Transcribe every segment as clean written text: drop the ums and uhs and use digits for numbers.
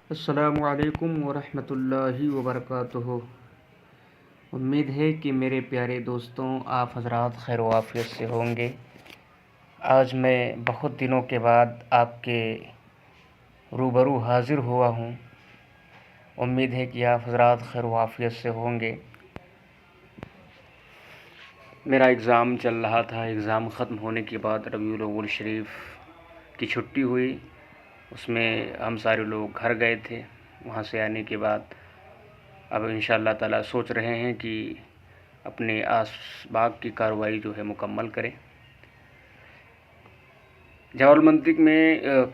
السلام علیکم ورحمۃ اللہ وبرکاتہ۔ امید ہے کہ میرے پیارے دوستوں آپ حضرات خیر و عافیت سے ہوں گے۔ آج میں بہت دنوں کے بعد آپ کے روبرو حاضر ہوا ہوں۔ امید ہے کہ آپ حضرات خیر و عافیت سے ہوں گے۔ میرا اگزام چل رہا تھا، اگزام ختم ہونے کے بعد ربیع الاول شریف کی چھٹی ہوئی، اس میں ہم سارے لوگ گھر گئے تھے۔ وہاں سے آنے کے بعد اب انشاءاللہ تعالی سوچ رہے ہیں کہ اپنے اسباق کی کارروائی جو ہے مکمل کریں۔ جوہر المنطق میں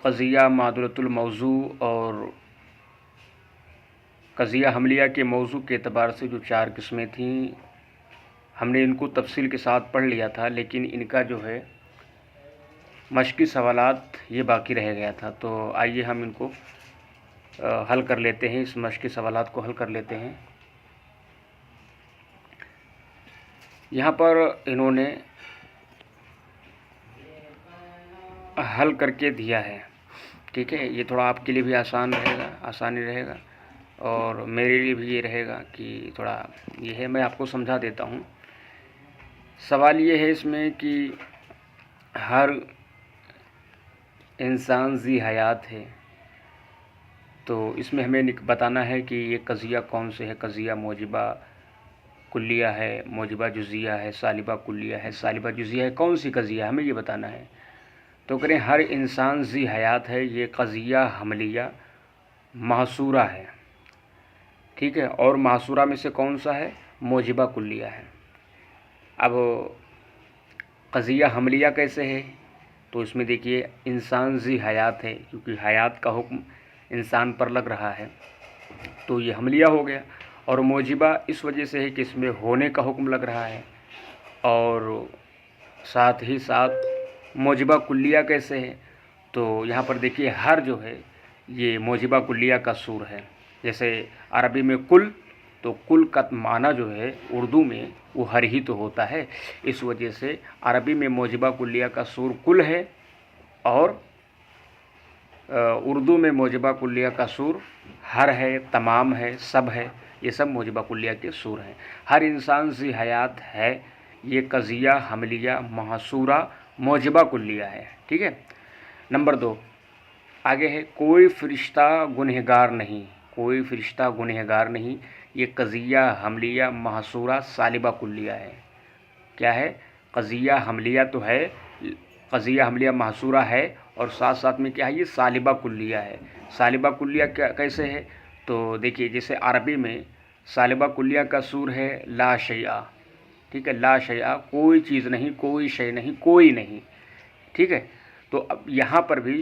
قضیہ معدولۃ الموضوع اور قضیہ حملیہ کے موضوع کے اعتبار سے جو 4 قسمیں تھیں، ہم نے ان کو تفصیل کے ساتھ پڑھ لیا تھا، لیکن ان کا جو ہے مشقی سوالات یہ باقی رہ گیا تھا۔ تو آئیے ہم ان کو حل کر لیتے ہیں، اس مشقی سوالات کو حل کر لیتے ہیں۔ یہاں پر انہوں نے حل کر کے دیا ہے، ٹھیک ہے۔ یہ تھوڑا آپ کے لیے بھی آسانی رہے گا اور میرے لیے بھی یہ رہے گا کہ تھوڑا یہ ہے، میں آپ کو سمجھا دیتا ہوں۔ سوال یہ ہے اس میں کہ ہر انسان ذی حیات ہے، تو اس میں ہمیں بتانا ہے کہ یہ قضیہ کون سے ہے۔ قضیہ موجبہ کلیہ ہے، موجبہ جزیہ ہے، سالبہ کلیہ ہے، سالبہ جزیہ ہے، کون سی قضیہ ہمیں یہ بتانا ہے۔ تو کریں ہر انسان ذی حیات ہے، یہ قضیہ حملیہ محصورہ ہے، ٹھیک ہے۔ اور محصورہ میں سے کون سا ہے؟ موجبہ کلیہ ہے۔ اب قضیہ حملیہ کیسے ہے؟ تو اس میں دیکھیے انسان ذی حیات ہے، کیونکہ حیات کا حکم انسان پر لگ رہا ہے تو یہ حملیہ ہو گیا۔ اور موجبہ اس وجہ سے ہے کہ اس میں ہونے کا حکم لگ رہا ہے، اور ساتھ ہی ساتھ موجبہ کلیہ کیسے ہے؟ تو یہاں پر دیکھیے ہر جو ہے یہ موجبہ کلیہ کا سور ہے۔ جیسے عربی میں کل، تو کل کا معنی جو ہے اردو میں وہ ہر ہی تو ہوتا ہے، اس وجہ سے عربی میں موجبہ کلیہ کا سور کل ہے، اور اردو میں موجبہ کلیہ کا سور ہر ہے، تمام ہے، سب ہے، یہ سب موجبہ کلیہ کے سور ہیں۔ ہر انسان ذی حیات ہے، یہ قضیہ حملیہ محصورہ موجبہ کلیہ ہے، ٹھیک ہے۔ نمبر 2 آگے ہے کوئی فرشتہ گنہگار نہیں، کوئی فرشتہ گنہگار نہیں، یہ قضیہ حملیہ محصورہ سالبہ کلیہ ہے۔ کیا ہے؟ قضیہ حملیہ تو ہے، قضیہ حملیہ محصورہ ہے، اور ساتھ ساتھ میں کیا ہے؟ یہ سالبہ کلیہ ہے۔ سالبہ کلیہ کیسے ہے؟ تو دیکھیے جیسے عربی میں سالبہ کلیہ کا سور ہے لا شیء، ٹھیک ہے، لا شیء، کوئی چیز نہیں، کوئی شے نہیں، کوئی نہیں، ٹھیک ہے۔ تو اب یہاں پر بھی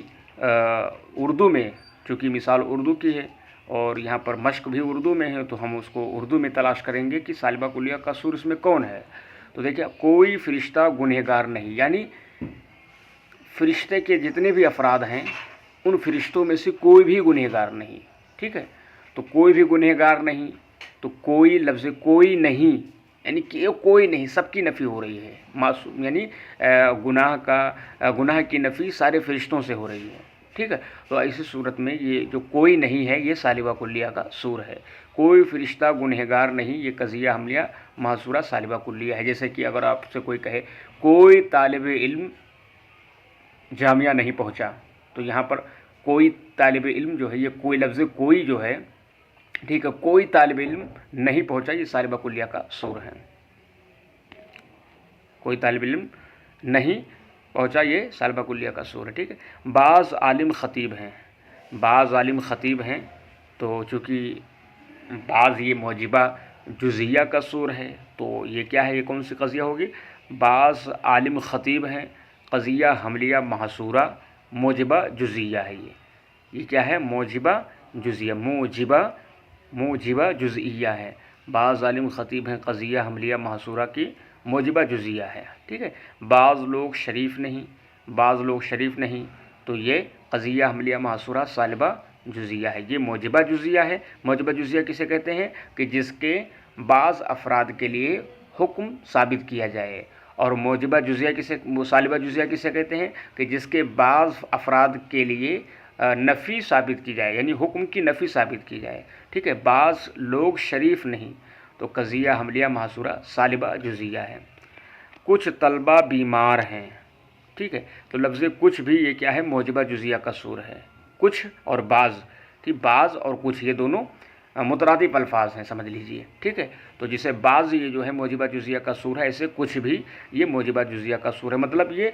اردو میں، چونکہ مثال اردو کی ہے اور یہاں پر مشق بھی اردو میں ہے، تو ہم اس کو اردو میں تلاش کریں گے کہ سالبہ کلیہ کا سور اس میں کون ہے۔ تو دیکھیے کوئی فرشتہ گنہگار نہیں، یعنی فرشتے کے جتنے بھی افراد ہیں ان فرشتوں میں سے کوئی بھی گنہگار نہیں، ٹھیک ہے۔ تو کوئی بھی گنہگار نہیں، تو کوئی لفظ کوئی نہیں، یعنی کہ کوئی نہیں، سب کی نفی ہو رہی ہے، معصوم یعنی گناہ کی نفی سارے فرشتوں سے ہو رہی ہے، ٹھیک ہے۔ تو ایسی صورت میں یہ جو کوئی نہیں ہے یہ سالبہ کلیہ کا سور ہے۔ کوئی فرشتہ گنہگار نہیں، یہ قضیہ حملیہ محصورہ سالبہ کلیہ ہے۔ جیسے کہ اگر آپ سے کوئی کہے کوئی طالب علم جامعہ نہیں پہنچا، تو یہاں پر کوئی طالب علم جو ہے، یہ کوئی لفظ کوئی جو ہے، ٹھیک ہے، کوئی طالب علم نہیں پہنچا، یہ سالبہ کلیہ کا سور ہے۔ کوئی طالب علم نہیں پہنچا، یہ سالبہ کلیہ کا سور ہے، ٹھیک ہے۔ بعض عالم خطیب ہیں، بعض عالم خطیب ہیں، تو چونکہ بعض یہ موجبہ جزیہ کا سور ہے، تو یہ کیا ہے؟ یہ کون سی قضیہ ہوگی؟ بعض عالم خطیب ہیں، قضیہ حملیہ محصورہ موجبہ جزیہ ہے۔ یہ کیا ہے؟ موجبہ جزیہ، موجبہ جزئیہ ہے۔ بعض عالم خطیب ہیں، قضیہ حملیہ محصورہ کی موجبہ جزیہ ہے، ٹھیک ہے۔ بعض لوگ شریف نہیں، بعض لوگ شریف نہیں، تو یہ قضیہ حملیہ محصورہ سالبہ جزیہ ہے، یہ موجبہ جزیہ ہے۔ موجبہ جزیہ کسے کہتے ہیں؟ کہ جس کے بعض افراد کے لیے حکم ثابت کیا جائے، اور موجبہ جزیہ سالبہ جزیہ کسے کہتے ہیں؟ کہ جس کے بعض افراد کے لیے نفی ثابت کی جائے، یعنی حکم کی نفی ثابت کی جائے، ٹھیک ہے. بعض لوگ شریف نہیں، تو قضیہ حملیہ محصورہ سالبہ جزیہ ہے. کچھ طلبہ بیمار ہیں، ٹھیک ہے. تو لفظ کچھ بھی یہ کیا ہے؟ موجبہ جزیہ قصور ہے. کچھ اور بعض، ٹھیک، بعض اور کچھ یہ دونوں مترادف الفاظ ہیں، سمجھ لیجئے، ٹھیک ہے. تو جسے بعض یہ جو ہے موجبہ جزیہ قصور ہے، ایسے کچھ بھی یہ موجبہ جزیہ قصور ہے. مطلب یہ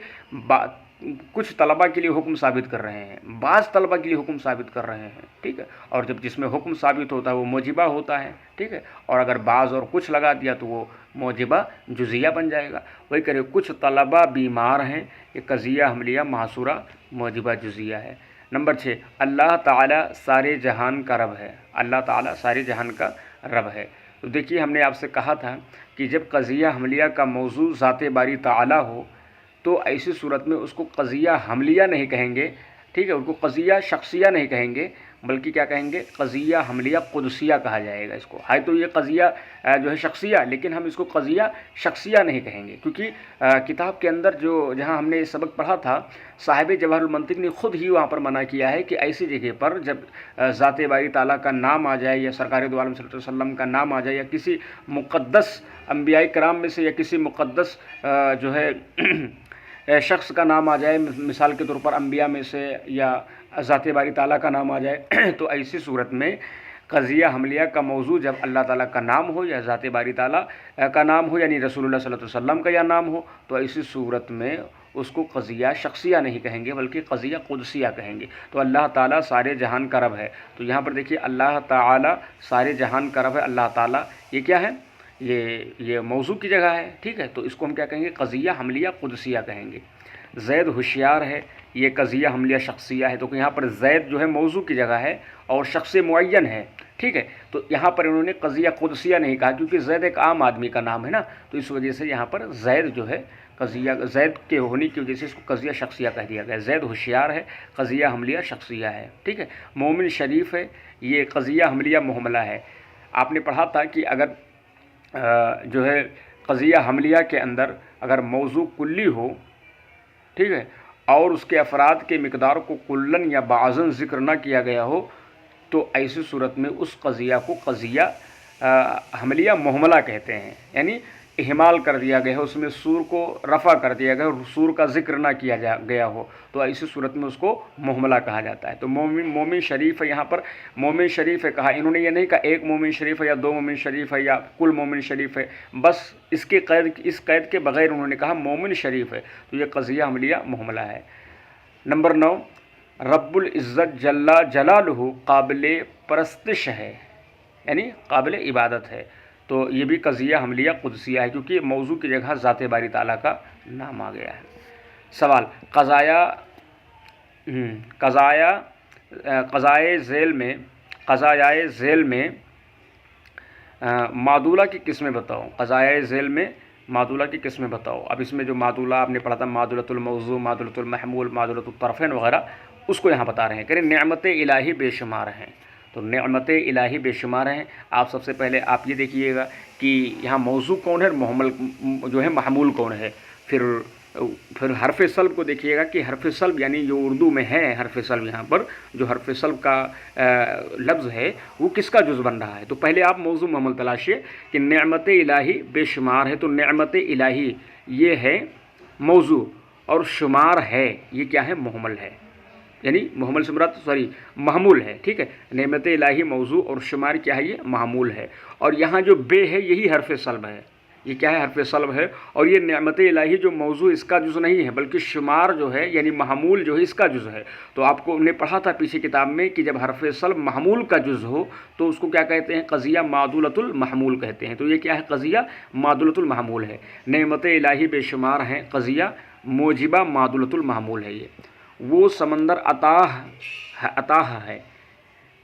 کچھ طلبہ کے لیے حکم ثابت کر رہے ہیں، بعض طلبہ کے لیے حکم ثابت کر رہے ہیں، ٹھیک ہے. اور جب جس میں حکم ثابت ہوتا ہے وہ موجبہ ہوتا ہے، ٹھیک ہے. اور اگر بعض اور کچھ لگا دیا تو وہ موجبہ جزیہ بن جائے گا. وہی کرے کچھ طلبہ بیمار ہیں، یہ قضیہ حملیہ محصورہ موجبہ جزیہ ہے. نمبر 6، اللہ تعالیٰ سارے جہان کا رب ہے. اللہ تعالیٰ سارے جہان کا رب ہے. تو دیکھیے ہم نے آپ سے کہا تھا کہ جب قضیہ حملیہ کا موضوع ذات باری تعالیٰ ہو تو ایسی صورت میں اس کو قضیہ حملیہ نہیں کہیں گے، ٹھیک ہے. اس کو قضیہ شخصیہ نہیں کہیں گے، بلکہ کیا کہیں گے؟ قضیہ حملیہ قدسیہ کہا جائے گا اس کو. ہے تو یہ قضیہ جو ہے شخصیہ، لیکن ہم اس کو قضیہ شخصیہ نہیں کہیں گے، کیونکہ کتاب کے اندر جہاں ہم نے یہ سبق پڑھا تھا، صاحب جواہر المنطق نے خود ہی وہاں پر منع کیا ہے کہ ایسی جگہ پر جب ذات باری تعالیٰ کا نام آ جائے، یا سرکار دو عالم صلی اللہ علیہ وسلم کا نام آ جائے، یا کسی مقدس انبیاء کرام میں سے، یا کسی مقدس جو ہے شخص کا نام آ جائے، مثال کے طور پر انبیاء میں سے، یا ذات باری تعالیٰ کا نام آ جائے، تو ایسی صورت میں قضیہ حملیہ کا موضوع جب اللہ تعالیٰ کا نام ہو یا ذات باری تعالیٰ کا نام ہو، یعنی رسول اللہ صلی اللہ علیہ وسلم کا یا نام ہو، تو ایسی صورت میں اس کو قضیہ شخصیہ نہیں کہیں گے، بلکہ قضیہ قدسیہ کہیں گے. تو اللہ تعالیٰ سارے جہان کا رب ہے. تو یہاں پر دیکھیے اللہ تعالیٰ سارے جہان کا رب ہے. اللہ تعالیٰ یہ کیا ہے؟ یہ موضوع کی جگہ ہے، ٹھیک ہے. تو اس کو ہم کیا کہیں گے؟ قضیہ حملیہ قدسیہ کہیں گے. زید ہوشیار ہے، یہ قضیہ حملیہ شخصیہ ہے. تو یہاں پر زید جو ہے موضوع کی جگہ ہے اور شخص معین ہے، ٹھیک ہے. تو یہاں پر انہوں نے قضیہ قدسیہ نہیں کہا، کیونکہ زید ایک عام آدمی کا نام ہے نا. تو اس وجہ سے یہاں پر زید جو ہے قضیہ، زید کے ہونے کی وجہ سے اس کو قضیہ شخصیہ کہہ دیا گیا. زید ہوشیار ہے، قضیہ حملیہ شخصیہ ہے، ٹھیک ہے. مومن شریف ہے، یہ قضیہ حملیہ محملہ ہے. آپ نے پڑھا تھا کہ اگر جو ہے قضیہ حملیہ کے اندر اگر موضوع کلی ہو، ٹھیک ہے، اور اس کے افراد کے مقدار کو کلن یا بعضن ذکر نہ کیا گیا ہو، تو ایسی صورت میں اس قضیہ کو قضیہ حملیہ محملہ کہتے ہیں. یعنی اہمال کر دیا گیا ہے، اس میں سور کو رفع کر دیا گیا اور سور کا ذکر نہ کیا گیا ہو، تو ایسی صورت میں اس کو محملہ کہا جاتا ہے. تو مومن شریف ہے، یہاں پر مومن شریف ہے کہا. انہوں نے یہ نہیں کہا ایک مومن شریف ہے یا دو مومن شریف ہے یا کل مومن شریف ہے، بس اس قید کے بغیر انہوں نے کہا مومن شریف ہے. تو یہ قضیہ حملیہ محملہ ہے. نمبر 9، رب العزت جل جلالہ قابل پرستش ہے، یعنی قابل عبادت ہے. تو یہ بھی قضیہ حملیہ قدسیہ ہے، کیونکہ موضوع کی جگہ ذات باری تعالیٰ کا نام آ گیا ہے. سوال، قضائے ذیل میں معدولہ کی قسمیں بتاؤ. قضائے ذیل میں معدولہ کی قسمیں بتاؤ. اب اس میں جو معدولہ آپ نے پڑھا تھا، معدولۃ الموضوع، معدولۃ المحمول، معدولۃ الطرفین وغیرہ، اس کو یہاں بتا رہے ہیں کہ نعمت الہی بے شمار ہیں. تو نعمت الہی بے شمار ہیں. آپ سب سے پہلے آپ یہ دیکھیے گا کہ یہاں موضوع کون ہے، محمل جو ہے محمول کون ہے. پھر حرف سلب کو دیکھیے گا کہ حرف سلب یعنی جو اردو میں ہے حرف سلب، یہاں پر جو حرف سلب کا لفظ ہے وہ کس کا جز بن رہا ہے. تو پہلے آپ موضوع محمل تلاشیے کہ نعمت الہی بے شمار ہے. تو نعمت الہی یہ ہے موضوع، اور شمار ہے یہ کیا ہے؟ محمل ہے. یعنی محمل سے مراد محمول ہے، ٹھیک ہے. نعمت الہی موضوع اور شمار کیا ہے؟ یہ محمول ہے. اور یہاں جو بے ہے یہی حرف سلب ہے. یہ کیا ہے؟ حرف سلب ہے. اور یہ نعمت الہی جو موضوع اس کا جز نہیں ہے، بلکہ شمار جو ہے یعنی محمول جو ہے اس کا جز ہے. تو آپ کو نے پڑھا تھا پیچھے کتاب میں کہ جب حرف سلب محمول کا جز ہو تو اس کو کیا کہتے ہیں؟ قضیہ معدولۃ المحمول کہتے ہیں. تو یہ کیا ہے؟ قضیہ معدولۃ المحمول ہے. نعمت الہی بے شمار ہیں، قضیہ موجبہ معدولۃ المحمول ہے. یہ وہ سمندر عطاہ ہے،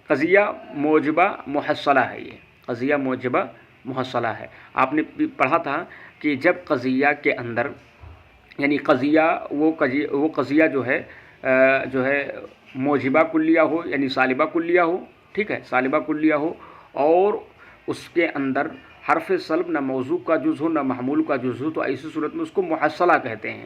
قضیہ موجبہ محصلہ ہے. یہ قضیہ موجبہ محصلہ ہے. آپ نے پڑھا تھا کہ جب قضیہ کے اندر یعنی قضیہ وہ قضیہ جو ہے موجبہ کلیہ ہو، یعنی سالبہ کلیہ ہو، ٹھیک ہے، سالبہ کلیہ ہو، اور اس کے اندر حرف سلب نہ موضوع کا جز ہو نہ محمول کا جز ہو، تو ایسی صورت میں اس کو محصلہ کہتے ہیں.